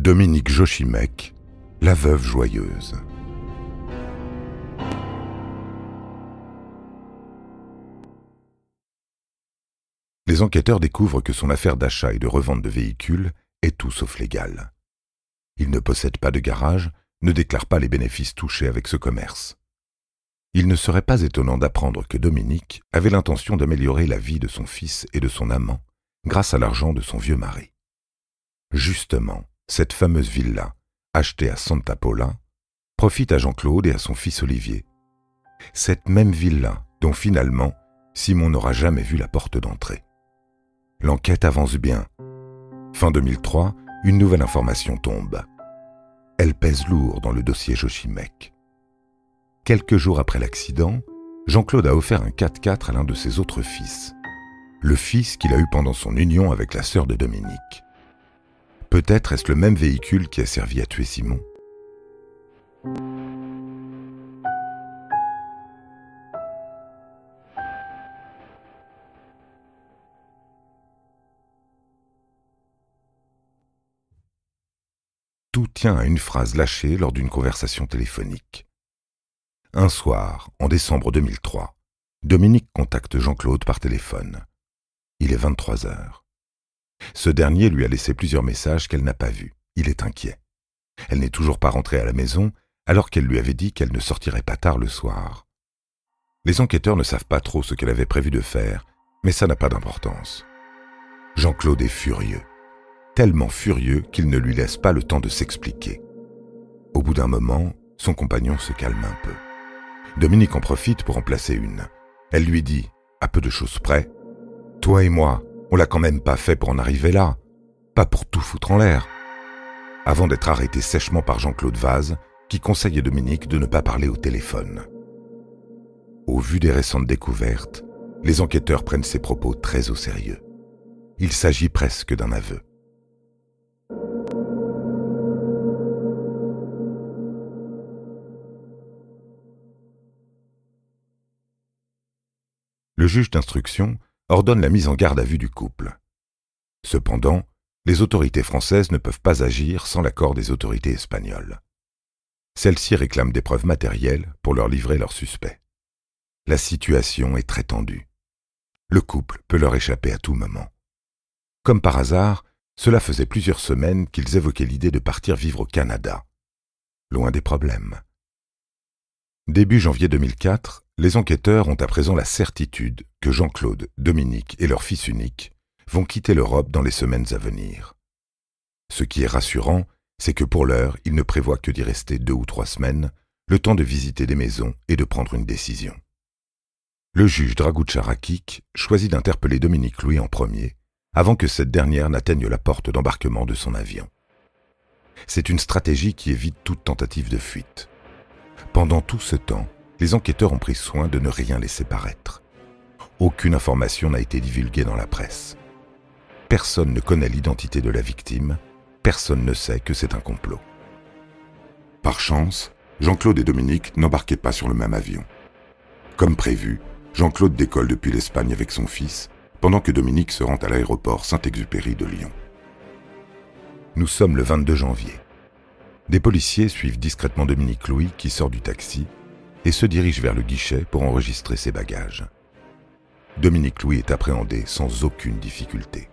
Dominique Jochimek, la veuve joyeuse. Les enquêteurs découvrent que son affaire d'achat et de revente de véhicules est tout sauf légale. Il ne possède pas de garage, ne déclare pas les bénéfices touchés avec ce commerce. Il ne serait pas étonnant d'apprendre que Dominique avait l'intention d'améliorer la vie de son fils et de son amant grâce à l'argent de son vieux mari. Justement, cette fameuse villa, achetée à Santa Paula, profite à Jean-Claude et à son fils Olivier. Cette même villa dont finalement Simon n'aura jamais vu la porte d'entrée. L'enquête avance bien. Fin 2003, une nouvelle information tombe. Elle pèse lourd dans le dossier Jochimek. Quelques jours après l'accident, Jean-Claude a offert un 4x4 à l'un de ses autres fils. Le fils qu'il a eu pendant son union avec la sœur de Dominique. Peut-être est-ce le même véhicule qui a servi à tuer Simon. Tout tient à une phrase lâchée lors d'une conversation téléphonique. Un soir, en décembre 2003, Dominique contacte Jean-Claude par téléphone. Il est 23 heures. Ce dernier lui a laissé plusieurs messages qu'elle n'a pas vus. Il est inquiet. Elle n'est toujours pas rentrée à la maison alors qu'elle lui avait dit qu'elle ne sortirait pas tard le soir. Les enquêteurs ne savent pas trop ce qu'elle avait prévu de faire, mais ça n'a pas d'importance. Jean-Claude est furieux. Tellement furieux qu'il ne lui laisse pas le temps de s'expliquer. Au bout d'un moment, son compagnon se calme un peu. Dominique en profite pour en placer une. Elle lui dit, à peu de choses près, « Toi et moi, on l'a quand même pas fait pour en arriver là, pas pour tout foutre en l'air. » Avant d'être arrêtée sèchement par Jean-Claude Vaz, qui conseille à Dominique de ne pas parler au téléphone. Au vu des récentes découvertes, les enquêteurs prennent ses propos très au sérieux. Il s'agit presque d'un aveu. Le juge d'instruction ordonne la mise en garde à vue du couple. Cependant, les autorités françaises ne peuvent pas agir sans l'accord des autorités espagnoles. Celles-ci réclament des preuves matérielles pour leur livrer leurs suspects. La situation est très tendue. Le couple peut leur échapper à tout moment. Comme par hasard, cela faisait plusieurs semaines qu'ils évoquaient l'idée de partir vivre au Canada. Loin des problèmes. Début janvier 2004, les enquêteurs ont à présent la certitude que Jean-Claude, Dominique et leur fils unique vont quitter l'Europe dans les semaines à venir. Ce qui est rassurant, c'est que pour l'heure, ils ne prévoient que d'y rester 2 ou 3 semaines, le temps de visiter des maisons et de prendre une décision. Le juge Draguča Rakić choisit d'interpeller Dominique Louis en premier, avant que cette dernière n'atteigne la porte d'embarquement de son avion. C'est une stratégie qui évite toute tentative de fuite. Pendant tout ce temps, les enquêteurs ont pris soin de ne rien laisser paraître. Aucune information n'a été divulguée dans la presse. Personne ne connaît l'identité de la victime, personne ne sait que c'est un complot. Par chance, Jean-Claude et Dominique n'embarquaient pas sur le même avion. Comme prévu, Jean-Claude décolle depuis l'Espagne avec son fils, pendant que Dominique se rend à l'aéroport Saint-Exupéry de Lyon. Nous sommes le 22 janvier. Des policiers suivent discrètement Dominique Louis qui sort du taxi et se dirige vers le guichet pour enregistrer ses bagages. Dominique Louis est appréhendée sans aucune difficulté.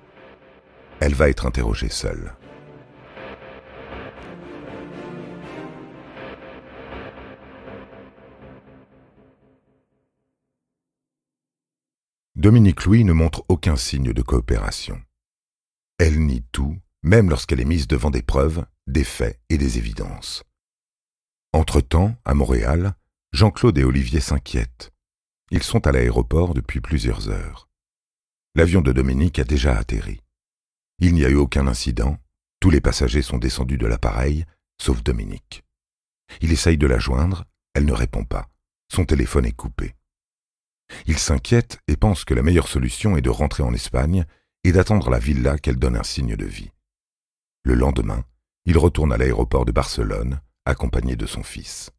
Elle va être interrogée seule. Dominique Louis ne montre aucun signe de coopération. Elle nie tout, même lorsqu'elle est mise devant des preuves, des faits et des évidences. Entre-temps, à Montréal, Jean-Claude et Olivier s'inquiètent. Ils sont à l'aéroport depuis plusieurs heures. L'avion de Dominique a déjà atterri. Il n'y a eu aucun incident, tous les passagers sont descendus de l'appareil, sauf Dominique. Il essaye de la joindre, elle ne répond pas. Son téléphone est coupé. Il s'inquiète et pense que la meilleure solution est de rentrer en Espagne et d'attendre la villa qu'elle donne un signe de vie. Le lendemain, il retourne à l'aéroport de Barcelone, accompagné de son fils.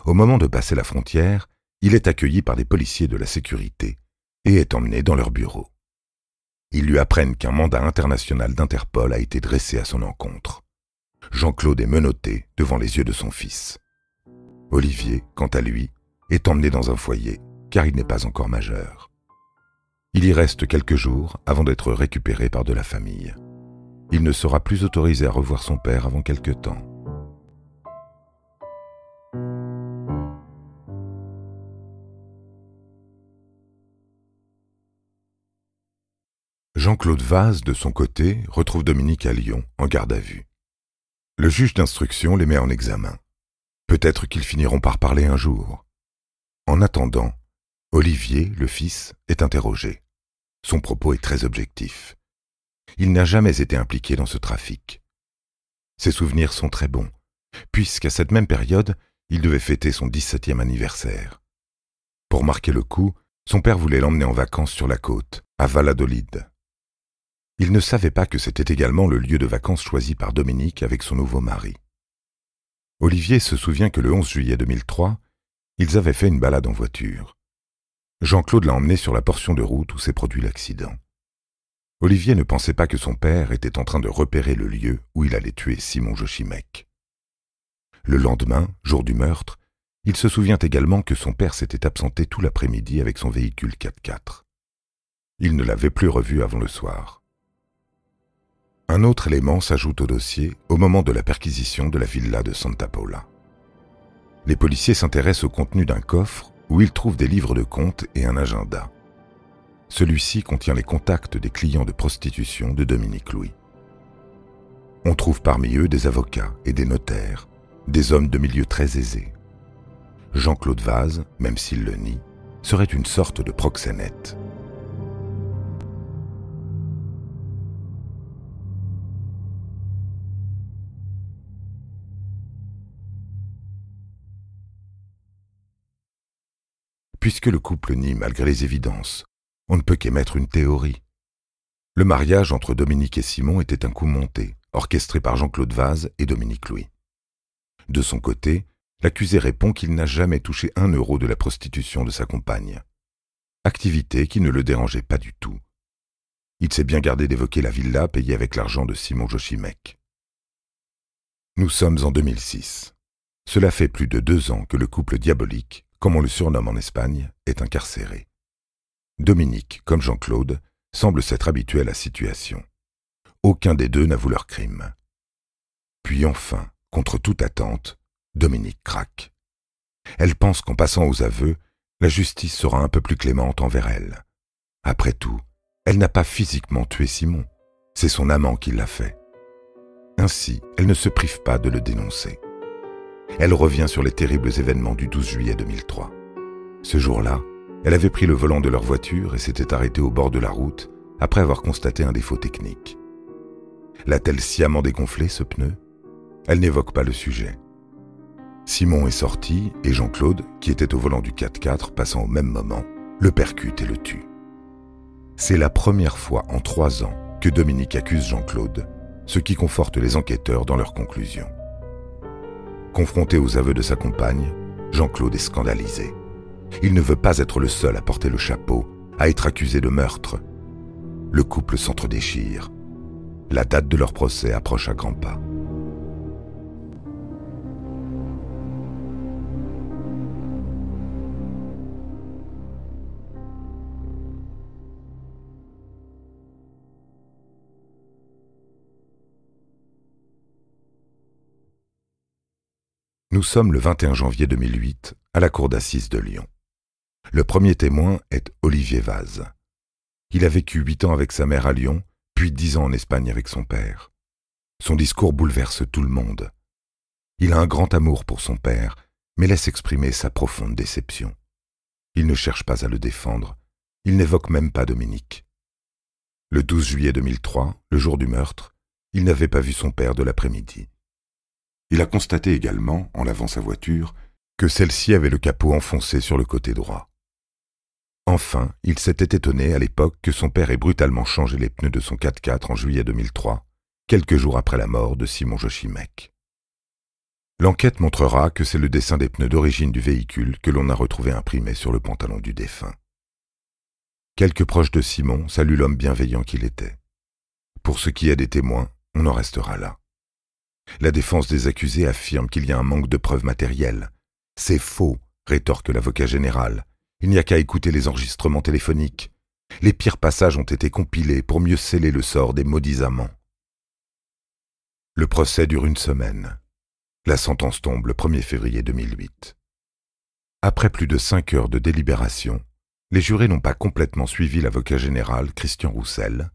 Au moment de passer la frontière, il est accueilli par des policiers de la sécurité et est emmené dans leur bureau. Ils lui apprennent qu'un mandat international d'Interpol a été dressé à son encontre. Jean-Claude est menotté devant les yeux de son fils. Olivier, quant à lui, est emmené dans un foyer, car il n'est pas encore majeur. Il y reste quelques jours avant d'être récupéré par de la famille. Il ne sera plus autorisé à revoir son père avant quelque temps. Jean-Claude Vaz, de son côté, retrouve Dominique à Lyon, en garde à vue. Le juge d'instruction les met en examen. Peut-être qu'ils finiront par parler un jour. En attendant, Olivier, le fils, est interrogé. Son propos est très objectif. Il n'a jamais été impliqué dans ce trafic. Ses souvenirs sont très bons, puisqu'à cette même période, il devait fêter son 17e anniversaire. Pour marquer le coup, son père voulait l'emmener en vacances sur la côte, à Valladolid. Il ne savait pas que c'était également le lieu de vacances choisi par Dominique avec son nouveau mari. Olivier se souvient que le 11 juillet 2003, ils avaient fait une balade en voiture. Jean-Claude l'a emmené sur la portion de route où s'est produit l'accident. Olivier ne pensait pas que son père était en train de repérer le lieu où il allait tuer Simon Jochimec. Le lendemain, jour du meurtre, il se souvient également que son père s'était absenté tout l'après-midi avec son véhicule 4x4. Il ne l'avait plus revu avant le soir. Un autre élément s'ajoute au dossier au moment de la perquisition de la villa de Santa Paula. Les policiers s'intéressent au contenu d'un coffre où ils trouvent des livres de comptes et un agenda. Celui-ci contient les contacts des clients de prostitution de Dominique Louis. On trouve parmi eux des avocats et des notaires, des hommes de milieu très aisés. Jean-Claude Vaz, même s'il le nie, serait une sorte de proxénète. Puisque le couple nie malgré les évidences, on ne peut qu'émettre une théorie. Le mariage entre Dominique et Simon était un coup monté, orchestré par Jean-Claude Vaz et Dominique Louis. De son côté, l'accusé répond qu'il n'a jamais touché 1 euro de la prostitution de sa compagne. Activité qui ne le dérangeait pas du tout. Il s'est bien gardé d'évoquer la villa payée avec l'argent de Simon Jochimec. Nous sommes en 2006. Cela fait plus de 2 ans que le couple diabolique, comme on le surnomme en Espagne, est incarcéré. Dominique, comme Jean-Claude, semble s'être habitué à la situation. Aucun des deux n'avoue leur crime. Puis enfin, contre toute attente, Dominique craque. Elle pense qu'en passant aux aveux, la justice sera un peu plus clémente envers elle. Après tout, elle n'a pas physiquement tué Simon, c'est son amant qui l'a fait. Ainsi, elle ne se prive pas de le dénoncer. Elle revient sur les terribles événements du 12 juillet 2003. Ce jour-là, elle avait pris le volant de leur voiture et s'était arrêtée au bord de la route après avoir constaté un défaut technique. L'a-t-elle sciemment dégonflé, ce pneu ? Elle n'évoque pas le sujet. Simon est sorti et Jean-Claude, qui était au volant du 4x4 passant au même moment, le percute et le tue. C'est la première fois en 3 ans que Dominique accuse Jean-Claude, ce qui conforte les enquêteurs dans leurs conclusions. Confronté aux aveux de sa compagne, Jean-Claude est scandalisé. Il ne veut pas être le seul à porter le chapeau, à être accusé de meurtre. Le couple s'entre-déchire. La date de leur procès approche à grands pas. Nous sommes le 21 janvier 2008 à la cour d'assises de Lyon. Le premier témoin est Olivier Vaz. Il a vécu 8 ans avec sa mère à Lyon, puis 10 ans en Espagne avec son père. Son discours bouleverse tout le monde. Il a un grand amour pour son père, mais laisse exprimer sa profonde déception. Il ne cherche pas à le défendre, il n'évoque même pas Dominique. Le 12 juillet 2003, le jour du meurtre, il n'avait pas vu son père de l'après-midi. Il a constaté également, en lavant sa voiture, que celle-ci avait le capot enfoncé sur le côté droit. Enfin, il s'était étonné à l'époque que son père ait brutalement changé les pneus de son 4x4 en juillet 2003, quelques jours après la mort de Simon Jochimec. L'enquête montrera que c'est le dessin des pneus d'origine du véhicule que l'on a retrouvé imprimé sur le pantalon du défunt. Quelques proches de Simon saluent l'homme bienveillant qu'il était. Pour ce qui est des témoins, on en restera là. La défense des accusés affirme qu'il y a un manque de preuves matérielles. « C'est faux », rétorque l'avocat général. « Il n'y a qu'à écouter les enregistrements téléphoniques. Les pires passages ont été compilés pour mieux sceller le sort des maudits amants. » Le procès dure une semaine. La sentence tombe le 1er février 2008. Après plus de 5 heures de délibération, les jurés n'ont pas complètement suivi l'avocat général Christian Roussel,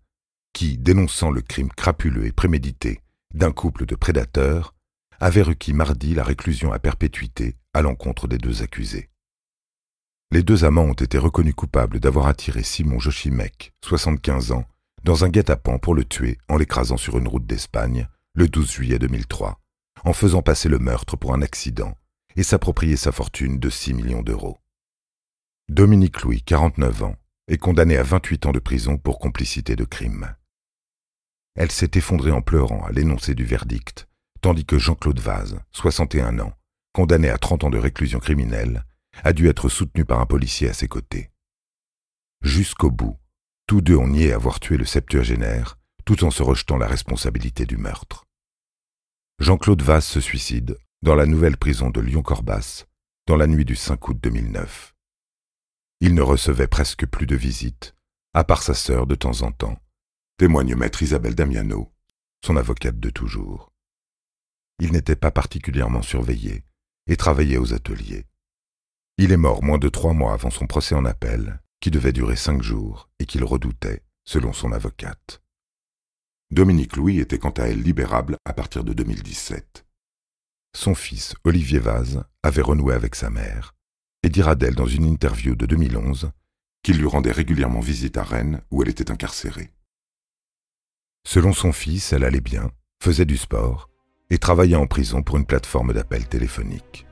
qui, dénonçant le crime crapuleux et prémédité d'un couple de prédateurs, avait requis mardi la réclusion à perpétuité à l'encontre des 2 accusés. Les 2 amants ont été reconnus coupables d'avoir attiré Simon Jochimek, 75 ans, dans un guet-apens pour le tuer en l'écrasant sur une route d'Espagne le 12 juillet 2003, en faisant passer le meurtre pour un accident et s'approprier sa fortune de 6 millions d'euros. Dominique Louis, 49 ans, est condamné à 28 ans de prison pour complicité de crime. Elle s'est effondrée en pleurant à l'énoncé du verdict, tandis que Jean-Claude Vaz, 61 ans, condamné à 30 ans de réclusion criminelle, a dû être soutenu par un policier à ses côtés. Jusqu'au bout, tous 2 ont nié avoir tué le septuagénaire, tout en se rejetant la responsabilité du meurtre. Jean-Claude Vaz se suicide dans la nouvelle prison de Lyon-Corbas, dans la nuit du 5 août 2009. Il ne recevait presque plus de visites, à part sa sœur de temps en temps, témoigne maître Isabelle Damiano, son avocate de toujours. Il n'était pas particulièrement surveillé et travaillait aux ateliers. Il est mort moins de 3 mois avant son procès en appel, qui devait durer 5 jours et qu'il redoutait, selon son avocate. Dominique Louis était quant à elle libérable à partir de 2017. Son fils, Olivier Vaz, avait renoué avec sa mère et dira d'elle dans une interview de 2011 qu'il lui rendait régulièrement visite à Rennes où elle était incarcérée. Selon son fils, elle allait bien, faisait du sport et travaillait en prison pour une plateforme d'appel téléphonique.